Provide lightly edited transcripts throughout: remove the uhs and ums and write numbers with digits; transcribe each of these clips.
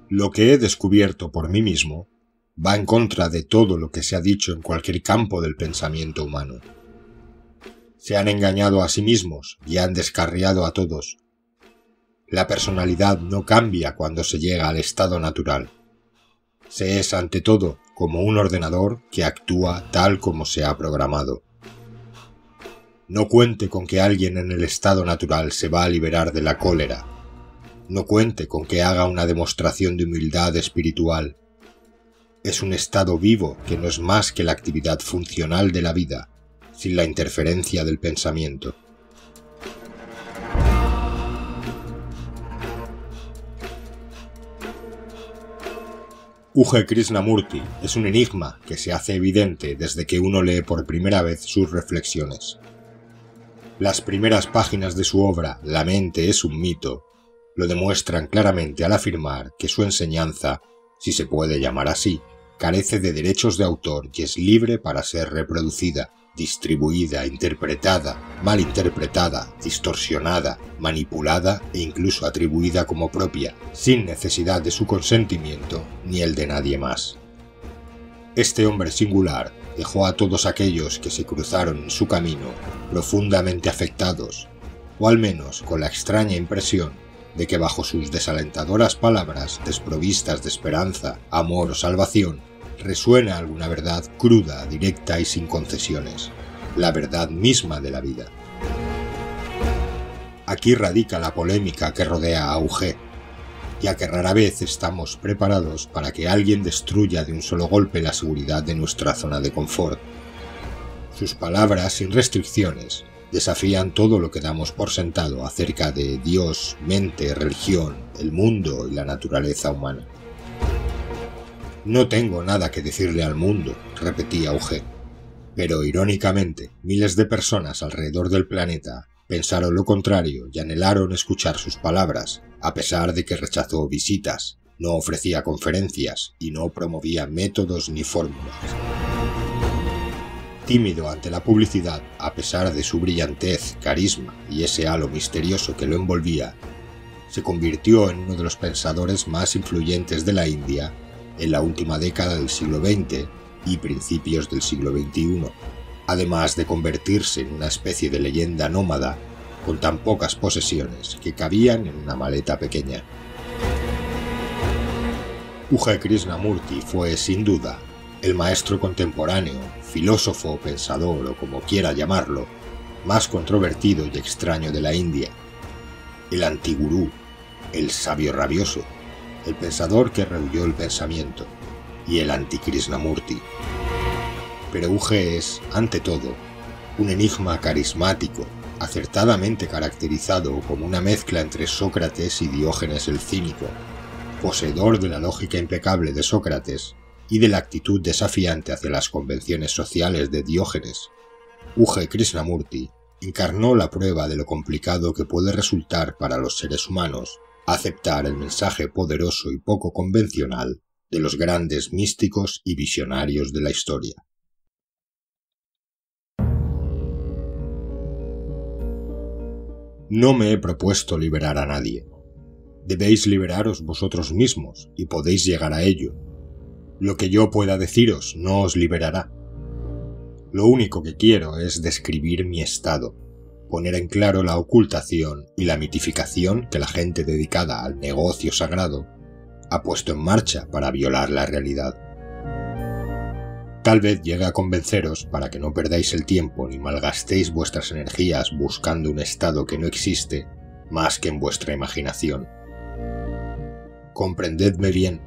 Lo que he descubierto por mí mismo va en contra de todo lo que se ha dicho en cualquier campo del pensamiento humano. Se han engañado a sí mismos y han descarriado a todos. La personalidad no cambia cuando se llega al estado natural. Se es ante todo como un ordenador que actúa tal como se ha programado. No cuente con que alguien en el estado natural se va a liberar de la cólera. No cuente con que haga una demostración de humildad espiritual. Es un estado vivo que no es más que la actividad funcional de la vida, sin la interferencia del pensamiento. U.G. Krishnamurti es un enigma que se hace evidente desde que uno lee por primera vez sus reflexiones. Las primeras páginas de su obra, La mente es un mito, lo demuestran claramente al afirmar que su enseñanza, si se puede llamar así, carece de derechos de autor y es libre para ser reproducida, distribuida, interpretada, malinterpretada, distorsionada, manipulada e incluso atribuida como propia, sin necesidad de su consentimiento ni el de nadie más. Este hombre singular dejó a todos aquellos que se cruzaron en su camino profundamente afectados, o al menos con la extraña impresión de que bajo sus desalentadoras palabras desprovistas de esperanza, amor o salvación, resuena alguna verdad cruda, directa y sin concesiones, la verdad misma de la vida. Aquí radica la polémica que rodea a U.G., ya que rara vez estamos preparados para que alguien destruya de un solo golpe la seguridad de nuestra zona de confort. Sus palabras sin restricciones desafían todo lo que damos por sentado acerca de Dios, mente, religión, el mundo y la naturaleza humana. No tengo nada que decirle al mundo, repetía U.G., pero irónicamente miles de personas alrededor del planeta pensaron lo contrario y anhelaron escuchar sus palabras, a pesar de que rechazó visitas, no ofrecía conferencias y no promovía métodos ni fórmulas. Tímido ante la publicidad, a pesar de su brillantez, carisma y ese halo misterioso que lo envolvía, se convirtió en uno de los pensadores más influyentes de la India en la última década del siglo XX y principios del siglo XXI, además de convertirse en una especie de leyenda nómada con tan pocas posesiones que cabían en una maleta pequeña. U.G. Krishnamurti fue, sin duda, el maestro contemporáneo, filósofo, pensador o como quiera llamarlo, más controvertido y extraño de la India. El antigurú, el sabio rabioso, el pensador que rehuyó el pensamiento y el anti-Krishnamurti. Pero U.G. es, ante todo, un enigma carismático, acertadamente caracterizado como una mezcla entre Sócrates y Diógenes el cínico, poseedor de la lógica impecable de Sócrates y de la actitud desafiante hacia las convenciones sociales de Diógenes. U.G. Krishnamurti encarnó la prueba de lo complicado que puede resultar para los seres humanos aceptar el mensaje poderoso y poco convencional de los grandes místicos y visionarios de la historia. No me he propuesto liberar a nadie. Debéis liberaros vosotros mismos y podéis llegar a ello. Lo que yo pueda deciros no os liberará. Lo único que quiero es describir mi estado, poner en claro la ocultación y la mitificación que la gente dedicada al negocio sagrado ha puesto en marcha para violar la realidad. Tal vez llegue a convenceros para que no perdáis el tiempo ni malgastéis vuestras energías buscando un estado que no existe más que en vuestra imaginación. Comprendedme bien.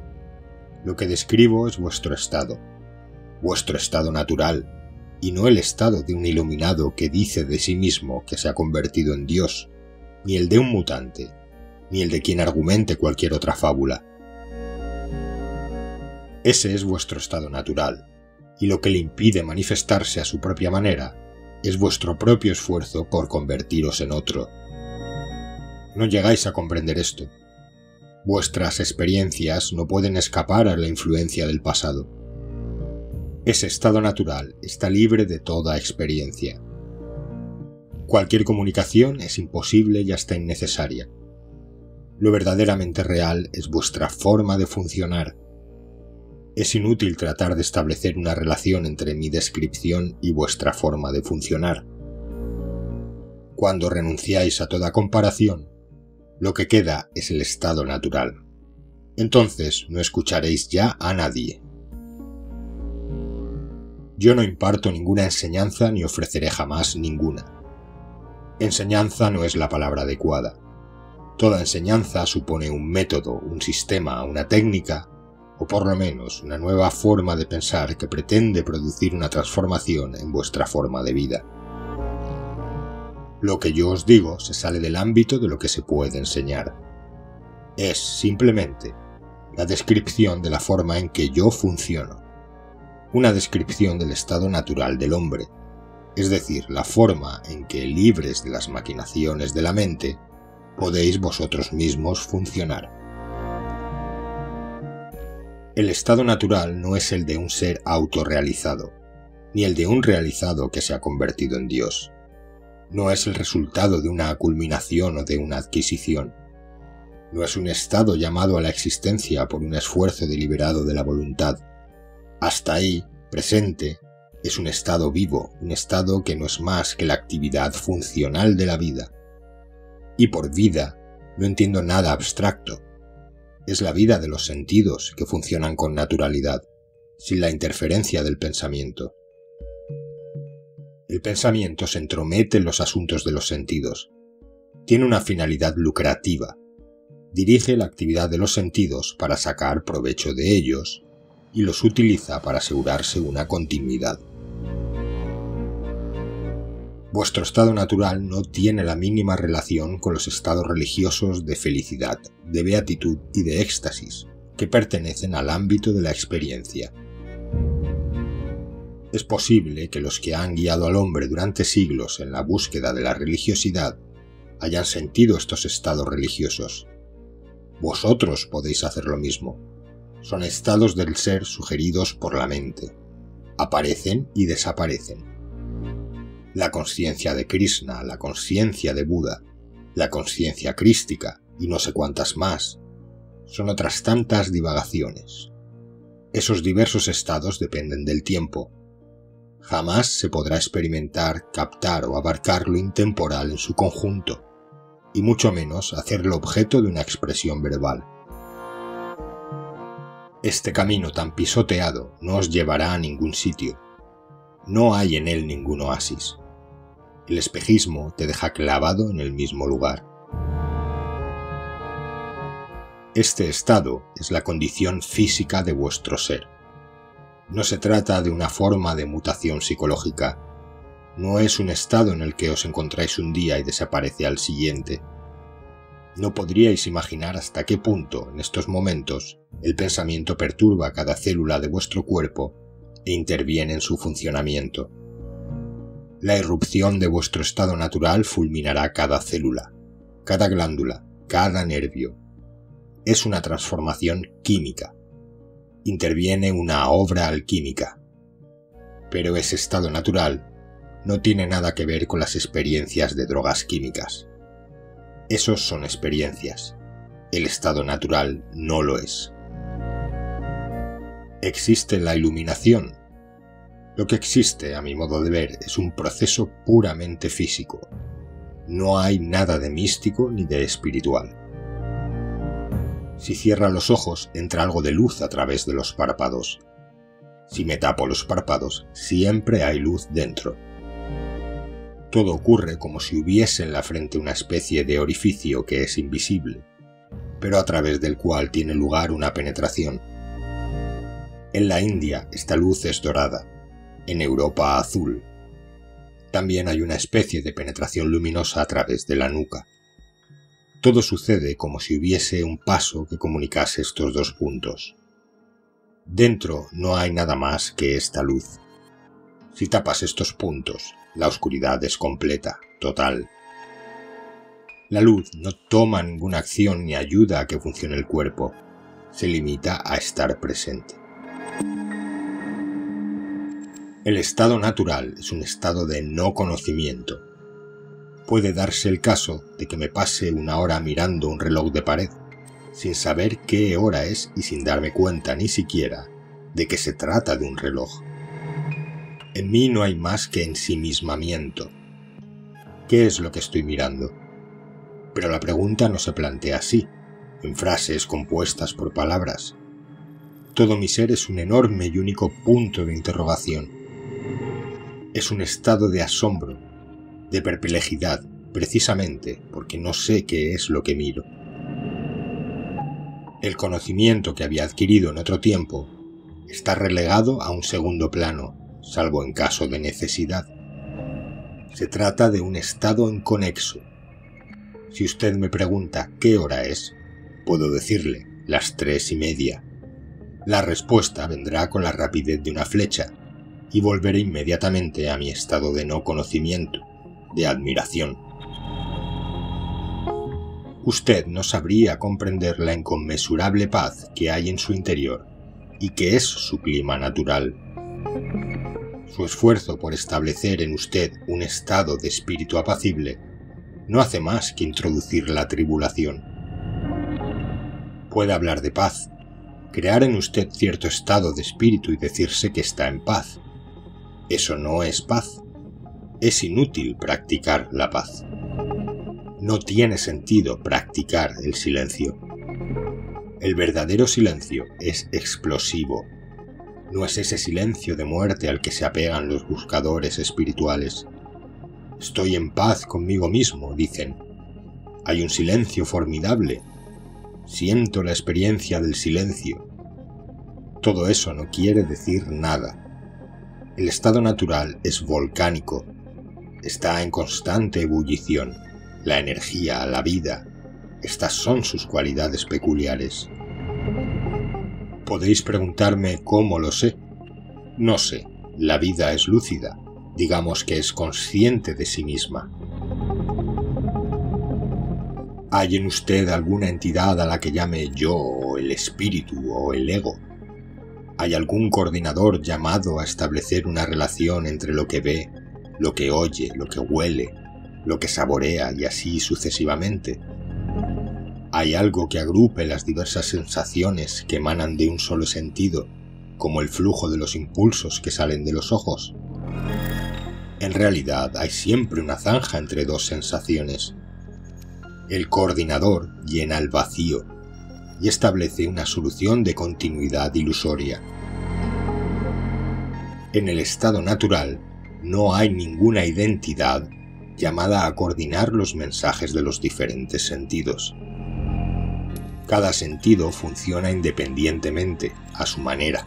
Lo que describo es vuestro estado natural, y no el estado de un iluminado que dice de sí mismo que se ha convertido en Dios, ni el de un mutante, ni el de quien argumente cualquier otra fábula. Ese es vuestro estado natural, y lo que le impide manifestarse a su propia manera es vuestro propio esfuerzo por convertiros en otro. No llegáis a comprender esto. Vuestras experiencias no pueden escapar a la influencia del pasado. Ese estado natural está libre de toda experiencia. Cualquier comunicación es imposible y hasta innecesaria. Lo verdaderamente real es vuestra forma de funcionar. Es inútil tratar de establecer una relación entre mi descripción y vuestra forma de funcionar. Cuando renunciáis a toda comparación, lo que queda es el estado natural. Entonces no escucharéis ya a nadie. Yo no imparto ninguna enseñanza ni ofreceré jamás ninguna. Enseñanza no es la palabra adecuada. Toda enseñanza supone un método, un sistema, una técnica, o por lo menos una nueva forma de pensar que pretende producir una transformación en vuestra forma de vida. Lo que yo os digo se sale del ámbito de lo que se puede enseñar. Es simplemente la descripción de la forma en que yo funciono. Una descripción del estado natural del hombre, es decir, la forma en que, libres de las maquinaciones de la mente, podéis vosotros mismos funcionar. El estado natural no es el de un ser autorrealizado, ni el de un realizado que se ha convertido en Dios. No es el resultado de una culminación o de una adquisición. No es un estado llamado a la existencia por un esfuerzo deliberado de la voluntad. Hasta ahí, presente, es un estado vivo, un estado que no es más que la actividad funcional de la vida. Y por vida no entiendo nada abstracto. Es la vida de los sentidos que funcionan con naturalidad, sin la interferencia del pensamiento. El pensamiento se entromete en los asuntos de los sentidos. Tiene una finalidad lucrativa. Dirige la actividad de los sentidos para sacar provecho de ellos y los utiliza para asegurarse una continuidad. Vuestro estado natural no tiene la mínima relación con los estados religiosos de felicidad, de beatitud y de éxtasis, que pertenecen al ámbito de la experiencia. Es posible que los que han guiado al hombre durante siglos en la búsqueda de la religiosidad hayan sentido estos estados religiosos. Vosotros podéis hacer lo mismo. Son estados del ser sugeridos por la mente. Aparecen y desaparecen. La consciencia de Krishna, la consciencia de Buda, la consciencia crística y no sé cuántas más. Son otras tantas divagaciones. Esos diversos estados dependen del tiempo. Jamás se podrá experimentar, captar o abarcar lo intemporal en su conjunto, y mucho menos hacerlo objeto de una expresión verbal. Este camino tan pisoteado no os llevará a ningún sitio. No hay en él ningún oasis. El espejismo te deja clavado en el mismo lugar. Este estado es la condición física de vuestro ser. No se trata de una forma de mutación psicológica. No es un estado en el que os encontráis un día y desaparece al siguiente. No podríais imaginar hasta qué punto, en estos momentos, el pensamiento perturba cada célula de vuestro cuerpo e interviene en su funcionamiento. La irrupción de vuestro estado natural fulminará cada célula, cada glándula, cada nervio. Es una transformación química. Interviene una obra alquímica. Pero ese estado natural no tiene nada que ver con las experiencias de drogas químicas. Esos son experiencias. El estado natural no lo es. ¿Existe la iluminación? Lo que existe, a mi modo de ver, es un proceso puramente físico. No hay nada de místico ni de espiritual. Si cierro los ojos, entra algo de luz a través de los párpados. Si me tapo los párpados, siempre hay luz dentro. Todo ocurre como si hubiese en la frente una especie de orificio que es invisible, pero a través del cual tiene lugar una penetración. En la India esta luz es dorada, en Europa azul. También hay una especie de penetración luminosa a través de la nuca. Todo sucede como si hubiese un paso que comunicase estos dos puntos. Dentro no hay nada más que esta luz. Si tapas estos puntos, la oscuridad es completa, total. La luz no toma ninguna acción ni ayuda a que funcione el cuerpo. Se limita a estar presente. El estado natural es un estado de no conocimiento. Puede darse el caso de que me pase una hora mirando un reloj de pared, sin saber qué hora es y sin darme cuenta ni siquiera de que se trata de un reloj. En mí no hay más que ensimismamiento. ¿Qué es lo que estoy mirando? Pero la pregunta no se plantea así, en frases compuestas por palabras. Todo mi ser es un enorme y único punto de interrogación. Es un estado de asombro, de perplejidad, precisamente porque no sé qué es lo que miro. El conocimiento que había adquirido en otro tiempo está relegado a un segundo plano, salvo en caso de necesidad. Se trata de un estado inconexo. Si usted me pregunta qué hora es, puedo decirle las 3:30. La respuesta vendrá con la rapidez de una flecha y volveré inmediatamente a mi estado de no conocimiento, de admiración. Usted no sabría comprender la inconmensurable paz que hay en su interior y que es su clima natural. Su esfuerzo por establecer en usted un estado de espíritu apacible no hace más que introducir la tribulación. Puede hablar de paz, crear en usted cierto estado de espíritu y decirse que está en paz. Eso no es paz. Es inútil practicar la paz. No tiene sentido practicar el silencio. El verdadero silencio es explosivo. No es ese silencio de muerte al que se apegan los buscadores espirituales. Estoy en paz conmigo mismo, dicen. Hay un silencio formidable. Siento la experiencia del silencio. Todo eso no quiere decir nada. El estado natural es volcánico. Está en constante ebullición. La energía, la vida. Estas son sus cualidades peculiares. Podéis preguntarme cómo lo sé. No sé. La vida es lúcida. Digamos que es consciente de sí misma. ¿Hay en usted alguna entidad a la que llame yo, o el espíritu, o el ego? ¿Hay algún coordinador llamado a establecer una relación entre lo que ve, lo que oye, lo que huele, lo que saborea y así sucesivamente? ¿Hay algo que agrupe las diversas sensaciones que emanan de un solo sentido, como el flujo de los impulsos que salen de los ojos? En realidad hay siempre una zanja entre dos sensaciones. El coordinador llena el vacío y establece una solución de continuidad ilusoria. En el estado natural no hay ninguna identidad llamada a coordinar los mensajes de los diferentes sentidos. Cada sentido funciona independientemente, a su manera.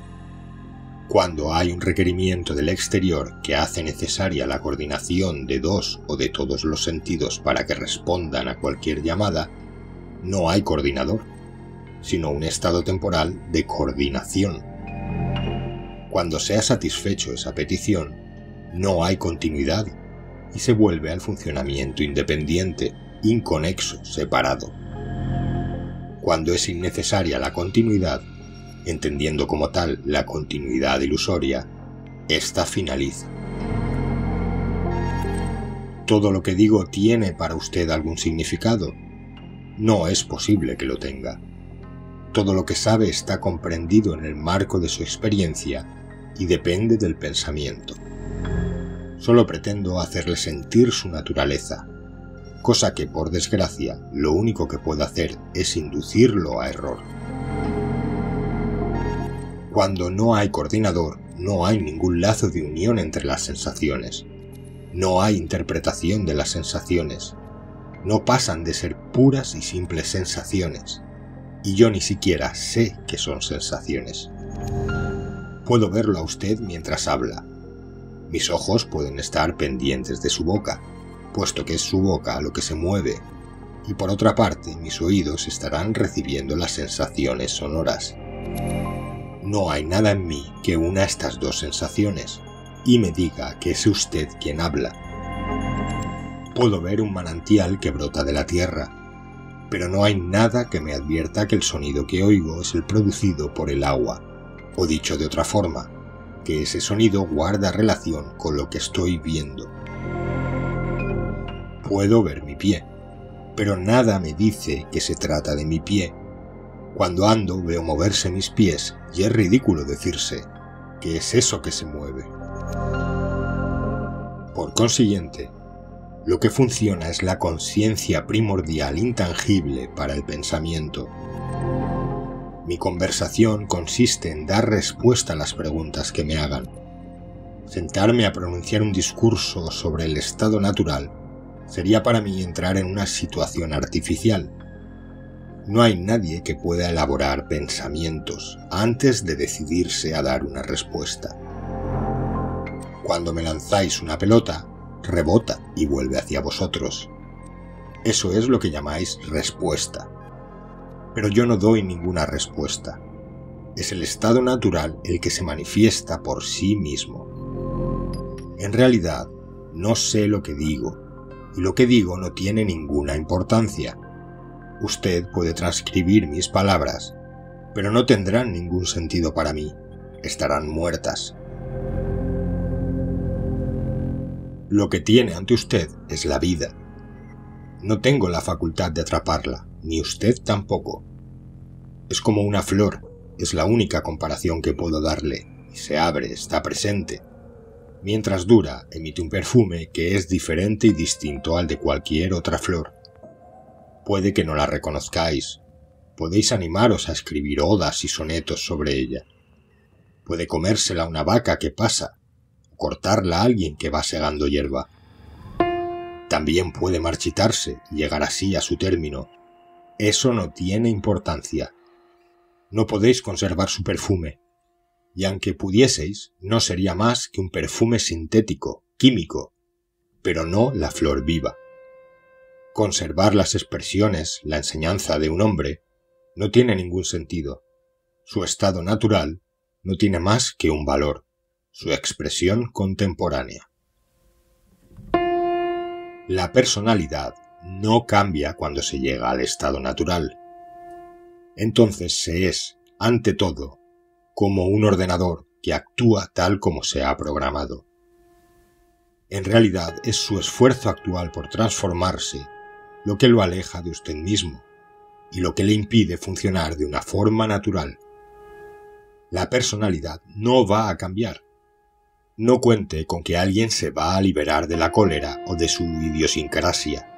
Cuando hay un requerimiento del exterior que hace necesaria la coordinación de dos o de todos los sentidos para que respondan a cualquier llamada, no hay coordinador, sino un estado temporal de coordinación. Cuando se ha satisfecho esa petición, no hay continuidad y se vuelve al funcionamiento independiente, inconexo, separado. Cuando es innecesaria la continuidad, entendiendo como tal la continuidad ilusoria, ésta finaliza. ¿Todo lo que digo tiene para usted algún significado? No es posible que lo tenga. Todo lo que sabe está comprendido en el marco de su experiencia y depende del pensamiento. Solo pretendo hacerle sentir su naturaleza, cosa que, por desgracia, lo único que puedo hacer es inducirlo a error. Cuando no hay coordinador, no hay ningún lazo de unión entre las sensaciones. No hay interpretación de las sensaciones. No pasan de ser puras y simples sensaciones. Y yo ni siquiera sé que son sensaciones. Puedo verlo a usted mientras habla. Mis ojos pueden estar pendientes de su boca, puesto que es su boca lo que se mueve, y por otra parte mis oídos estarán recibiendo las sensaciones sonoras. No hay nada en mí que una estas dos sensaciones y me diga que es usted quien habla. Puedo ver un manantial que brota de la tierra, pero no hay nada que me advierta que el sonido que oigo es el producido por el agua, o dicho de otra forma, que ese sonido guarda relación con lo que estoy viendo. Puedo ver mi pie, pero nada me dice que se trata de mi pie. Cuando ando veo moverse mis pies y es ridículo decirse ¿qué es eso que se mueve? Por consiguiente, lo que funciona es la conciencia primordial intangible para el pensamiento. Mi conversación consiste en dar respuesta a las preguntas que me hagan. Sentarme a pronunciar un discurso sobre el estado natural sería para mí entrar en una situación artificial. No hay nadie que pueda elaborar pensamientos antes de decidirse a dar una respuesta. Cuando me lanzáis una pelota, rebota y vuelve hacia vosotros. Eso es lo que llamáis respuesta. Pero yo no doy ninguna respuesta. Es el estado natural el que se manifiesta por sí mismo. En realidad, no sé lo que digo, y lo que digo no tiene ninguna importancia. Usted puede transcribir mis palabras, pero no tendrán ningún sentido para mí. Estarán muertas. Lo que tiene ante usted es la vida. No tengo la facultad de atraparla, ni usted tampoco. Es como una flor, es la única comparación que puedo darle, y se abre, está presente. Mientras dura, emite un perfume que es diferente y distinto al de cualquier otra flor. Puede que no la reconozcáis, podéis animaros a escribir odas y sonetos sobre ella. Puede comérsela una vaca que pasa, o cortarla a alguien que va segando hierba. También puede marchitarse y llegar así a su término. Eso no tiene importancia. No podéis conservar su perfume, y aunque pudieseis, no sería más que un perfume sintético, químico, pero no la flor viva. Conservar las expresiones, la enseñanza de un hombre, no tiene ningún sentido. Su estado natural no tiene más que un valor, su expresión contemporánea. La personalidad no cambia cuando se llega al estado natural. Entonces se es, ante todo, como un ordenador que actúa tal como se ha programado. En realidad es su esfuerzo actual por transformarse lo que lo aleja de usted mismo y lo que le impide funcionar de una forma natural. La personalidad no va a cambiar. No cuente con que alguien se va a liberar de la cólera o de su idiosincrasia.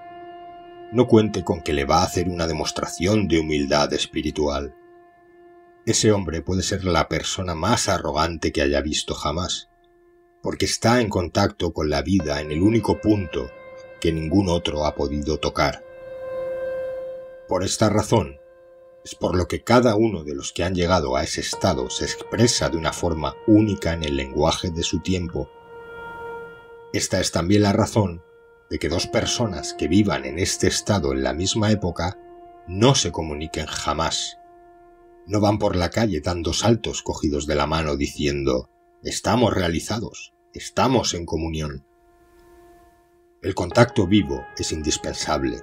No cuente con que le va a hacer una demostración de humildad espiritual. Ese hombre puede ser la persona más arrogante que haya visto jamás, porque está en contacto con la vida en el único punto que ningún otro ha podido tocar. Por esta razón, es por lo que cada uno de los que han llegado a ese estado se expresa de una forma única en el lenguaje de su tiempo. Esta es también la razón de que dos personas que vivan en este estado en la misma época no se comuniquen jamás. No van por la calle dando saltos cogidos de la mano diciendo «estamos realizados, estamos en comunión». El contacto vivo es indispensable.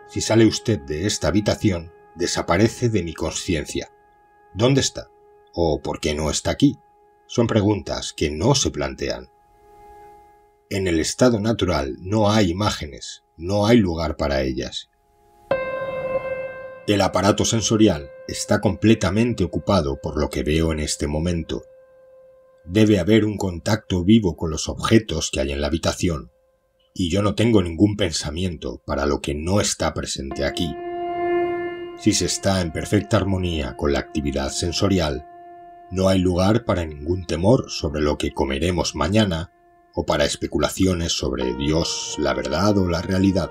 Si sale usted de esta habitación, desaparece de mi conciencia. ¿Dónde está? ¿O por qué no está aquí? Son preguntas que no se plantean. En el estado natural no hay imágenes, no hay lugar para ellas. El aparato sensorial está completamente ocupado por lo que veo en este momento. Debe haber un contacto vivo con los objetos que hay en la habitación, y yo no tengo ningún pensamiento para lo que no está presente aquí. Si se está en perfecta armonía con la actividad sensorial, no hay lugar para ningún temor sobre lo que comeremos mañana o para especulaciones sobre Dios, la verdad o la realidad.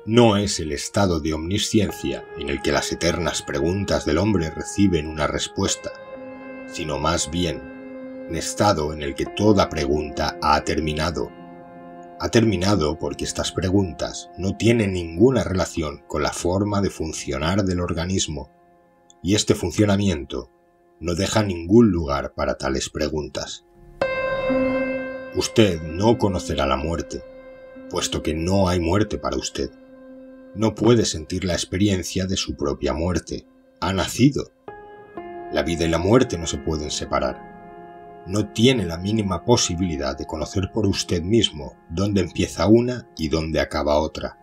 No es el estado de omnisciencia en el que las eternas preguntas del hombre reciben una respuesta, sino más bien un estado en el que toda pregunta ha terminado. Ha terminado porque estas preguntas no tienen ninguna relación con la forma de funcionar del organismo, y este funcionamiento no deja ningún lugar para tales preguntas. Usted no conocerá la muerte, puesto que no hay muerte para usted. No puede sentir la experiencia de su propia muerte. Ha nacido. La vida y la muerte no se pueden separar. no tiene la mínima posibilidad de conocer por usted mismo dónde empieza una y dónde acaba otra.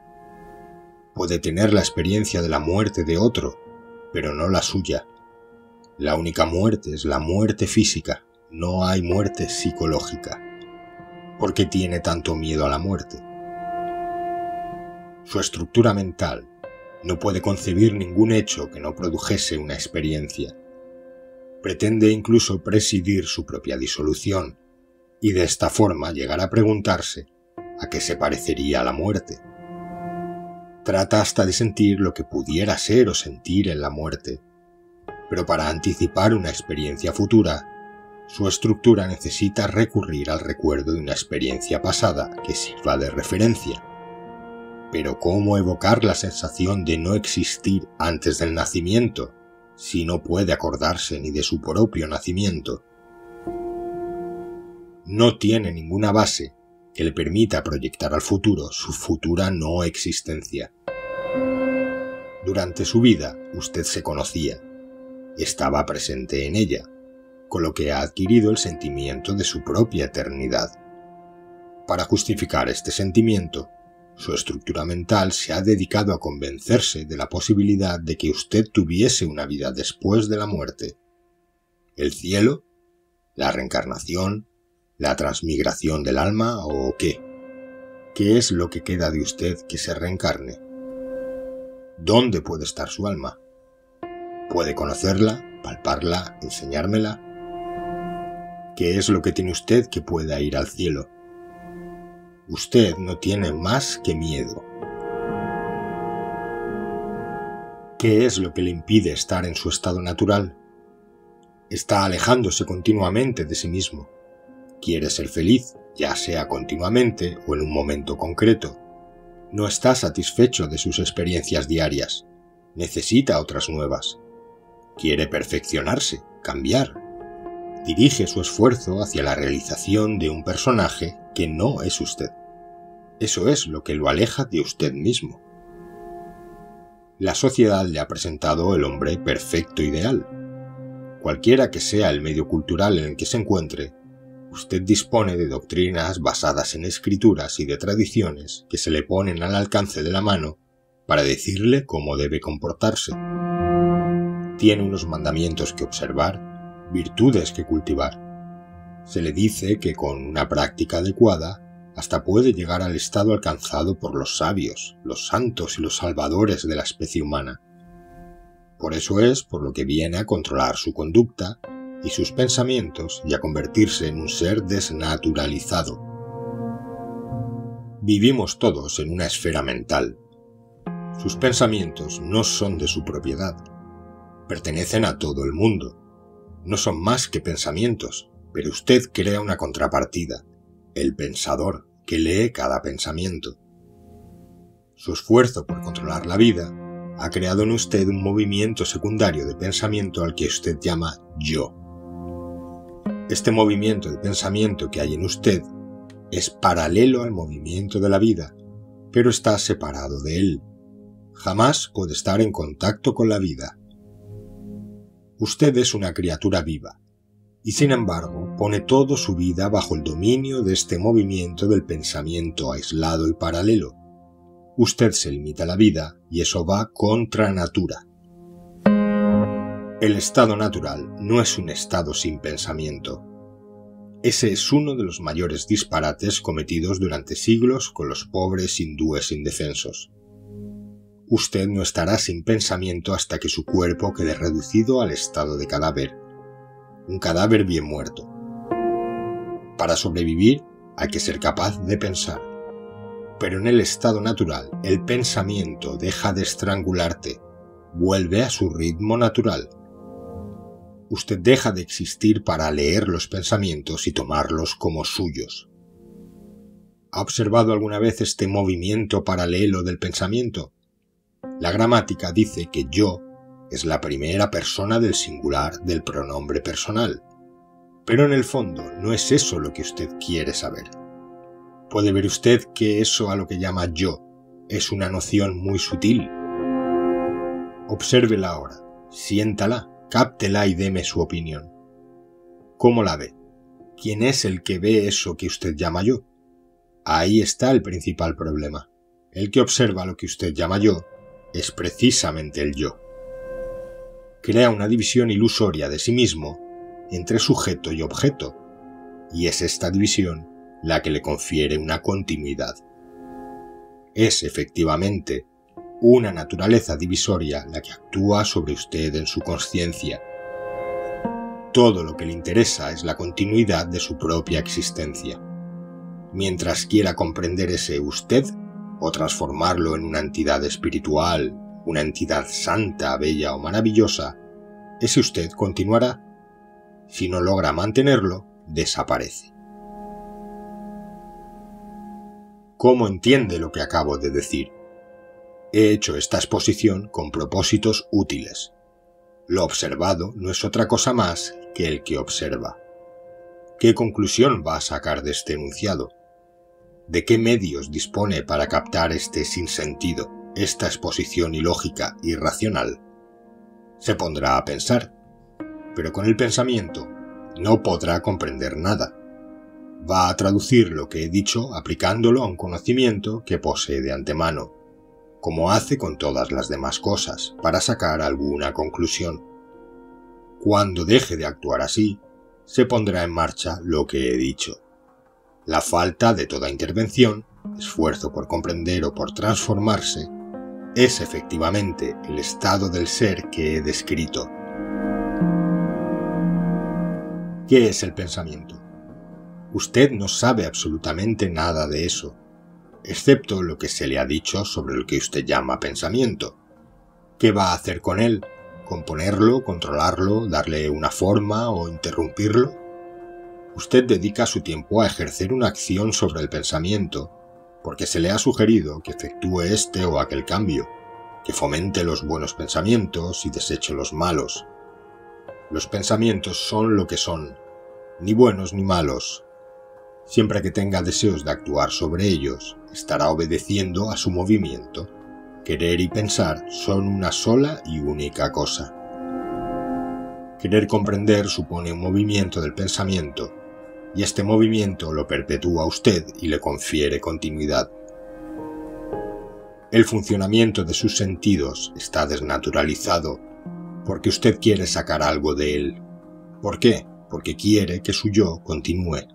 Puede tener la experiencia de la muerte de otro, pero no la suya. La única muerte es la muerte física, no hay muerte psicológica. ¿Por qué tiene tanto miedo a la muerte? Su estructura mental no puede concebir ningún hecho que no produjese una experiencia. Pretende incluso presidir su propia disolución y de esta forma llegar a preguntarse a qué se parecería la muerte. Trata hasta de sentir lo que pudiera ser o sentir en la muerte, pero para anticipar una experiencia futura, su estructura necesita recurrir al recuerdo de una experiencia pasada que sirva de referencia. Pero ¿cómo evocar la sensación de no existir antes del nacimiento, si no puede acordarse ni de su propio nacimiento? No tiene ninguna base que le permita proyectar al futuro su futura no existencia. Durante su vida, usted se conocía, estaba presente en ella, con lo que ha adquirido el sentimiento de su propia eternidad. Para justificar este sentimiento, su estructura mental se ha dedicado a convencerse de la posibilidad de que usted tuviese una vida después de la muerte. ¿El cielo? ¿La reencarnación? ¿La transmigración del alma o qué? ¿Qué es lo que queda de usted que se reencarne? ¿Dónde puede estar su alma? ¿Puede conocerla, palparla, enseñármela? ¿Qué es lo que tiene usted que pueda ir al cielo? Usted no tiene más que miedo. ¿Qué es lo que le impide estar en su estado natural? Está alejándose continuamente de sí mismo. Quiere ser feliz, ya sea continuamente o en un momento concreto. No está satisfecho de sus experiencias diarias. Necesita otras nuevas. Quiere perfeccionarse, cambiar. Dirige su esfuerzo hacia la realización de un personaje que no es usted. Eso es lo que lo aleja de usted mismo. La sociedad le ha presentado el hombre perfecto ideal. Cualquiera que sea el medio cultural en el que se encuentre, usted dispone de doctrinas basadas en escrituras y de tradiciones que se le ponen al alcance de la mano para decirle cómo debe comportarse. Tiene unos mandamientos que observar, virtudes que cultivar. Se le dice que con una práctica adecuada hasta puede llegar al estado alcanzado por los sabios, los santos y los salvadores de la especie humana. Por eso es por lo que viene a controlar su conducta y sus pensamientos y a convertirse en un ser desnaturalizado. Vivimos todos en una esfera mental. Sus pensamientos no son de su propiedad. Pertenecen a todo el mundo. No son más que pensamientos, pero usted crea una contrapartida, el pensador, que lee cada pensamiento. Su esfuerzo por controlar la vida ha creado en usted un movimiento secundario de pensamiento al que usted llama yo. Este movimiento de pensamiento que hay en usted es paralelo al movimiento de la vida, pero está separado de él. Jamás puede estar en contacto con la vida. Usted es una criatura viva, y sin embargo pone toda su vida bajo el dominio de este movimiento del pensamiento aislado y paralelo. Usted se limita a la vida y eso va contra natura. El estado natural no es un estado sin pensamiento. Ese es uno de los mayores disparates cometidos durante siglos con los pobres hindúes indefensos. Usted no estará sin pensamiento hasta que su cuerpo quede reducido al estado de cadáver. Un cadáver bien muerto. Para sobrevivir hay que ser capaz de pensar. Pero en el estado natural el pensamiento deja de estrangularte, vuelve a su ritmo natural. Usted deja de existir para leer los pensamientos y tomarlos como suyos. ¿Ha observado alguna vez este movimiento paralelo del pensamiento? La gramática dice que yo es la primera persona del singular del pronombre personal, pero en el fondo no es eso lo que usted quiere saber. Puede ver usted que eso a lo que llama yo es una noción muy sutil. Obsérvela ahora, siéntala, cáptela y deme su opinión. ¿Cómo la ve? ¿Quién es el que ve eso que usted llama yo? Ahí está el principal problema. El que observa lo que usted llama yo es precisamente el yo. Crea una división ilusoria de sí mismo entre sujeto y objeto, y es esta división la que le confiere una continuidad. Es efectivamente una naturaleza divisoria la que actúa sobre usted en su consciencia. Todo lo que le interesa es la continuidad de su propia existencia. Mientras quiera comprender ese usted o transformarlo en una entidad espiritual, una entidad santa, bella o maravillosa, ese usted continuará. Si no logra mantenerlo, desaparece. ¿Cómo entiende lo que acabo de decir? He hecho esta exposición con propósitos útiles. Lo observado no es otra cosa más que el que observa. ¿Qué conclusión va a sacar de este enunciado? ¿De qué medios dispone para captar este sinsentido, esta exposición ilógica y irracional? Se pondrá a pensar, pero con el pensamiento no podrá comprender nada. Va a traducir lo que he dicho aplicándolo a un conocimiento que posee de antemano, como hace con todas las demás cosas, para sacar alguna conclusión. Cuando deje de actuar así, se pondrá en marcha lo que he dicho. La falta de toda intervención, esfuerzo por comprender o por transformarse, es efectivamente el estado del ser que he descrito. ¿Qué es el pensamiento? Usted no sabe absolutamente nada de eso, excepto lo que se le ha dicho sobre lo que usted llama pensamiento. ¿Qué va a hacer con él? ¿Componerlo, controlarlo, darle una forma o interrumpirlo? Usted dedica su tiempo a ejercer una acción sobre el pensamiento, porque se le ha sugerido que efectúe este o aquel cambio, que fomente los buenos pensamientos y deseche los malos. Los pensamientos son lo que son, ni buenos ni malos. Siempre que tenga deseos de actuar sobre ellos, estará obedeciendo a su movimiento. Querer y pensar son una sola y única cosa. Querer comprender supone un movimiento del pensamiento, y este movimiento lo perpetúa usted y le confiere continuidad. El funcionamiento de sus sentidos está desnaturalizado porque usted quiere sacar algo de él. ¿Por qué? Porque quiere que su yo continúe.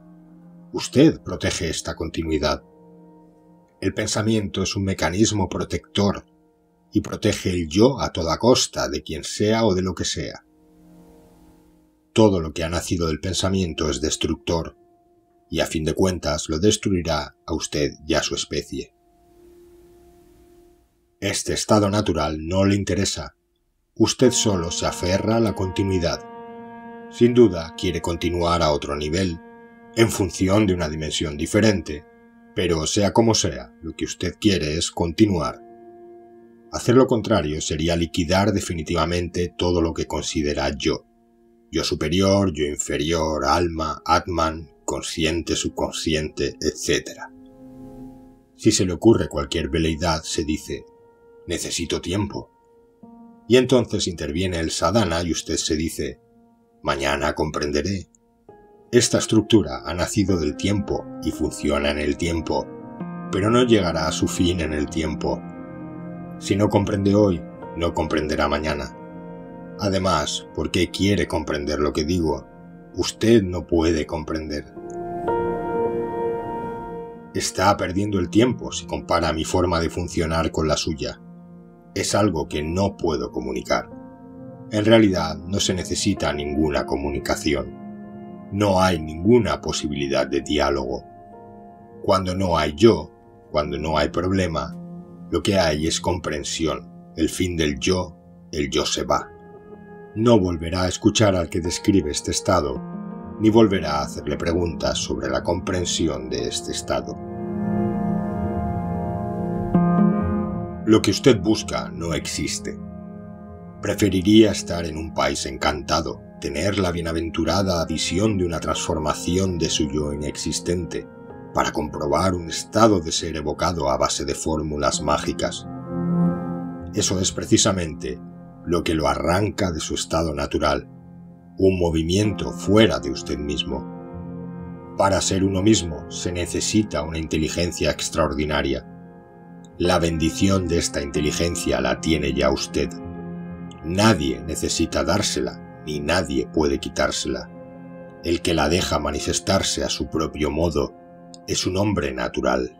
Usted protege esta continuidad. El pensamiento es un mecanismo protector y protege el yo a toda costa de quien sea o de lo que sea. Todo lo que ha nacido del pensamiento es destructor y a fin de cuentas lo destruirá a usted y a su especie. Este estado natural no le interesa. Usted solo se aferra a la continuidad. Sin duda quiere continuar a otro nivel, en función de una dimensión diferente, pero sea como sea, lo que usted quiere es continuar. Hacer lo contrario sería liquidar definitivamente todo lo que considera yo. Yo superior, yo inferior, alma, Atman, consciente, subconsciente, etc. Si se le ocurre cualquier veleidad, se dice, necesito tiempo. Y entonces interviene el sadhana y usted se dice, mañana comprenderé. Esta estructura ha nacido del tiempo y funciona en el tiempo, pero no llegará a su fin en el tiempo. Si no comprende hoy, no comprenderá mañana. Además, ¿por qué quiere comprender lo que digo? Usted no puede comprender. Está perdiendo el tiempo si compara mi forma de funcionar con la suya. Es algo que no puedo comunicar. En realidad, no se necesita ninguna comunicación. No hay ninguna posibilidad de diálogo. Cuando no hay yo, cuando no hay problema, lo que hay es comprensión. El fin del yo, el yo se va. No volverá a escuchar al que describe este estado, ni volverá a hacerle preguntas sobre la comprensión de este estado. Lo que usted busca no existe. Preferiría estar en un país encantado, tener la bienaventurada visión de una transformación de su yo inexistente, para comprobar un estado de ser evocado a base de fórmulas mágicas. Eso es precisamente lo que lo arranca de su estado natural, un movimiento fuera de usted mismo. Para ser uno mismo se necesita una inteligencia extraordinaria. La bendición de esta inteligencia la tiene ya usted. Nadie necesita dársela, ni nadie puede quitársela. El que la deja manifestarse a su propio modo es un hombre natural.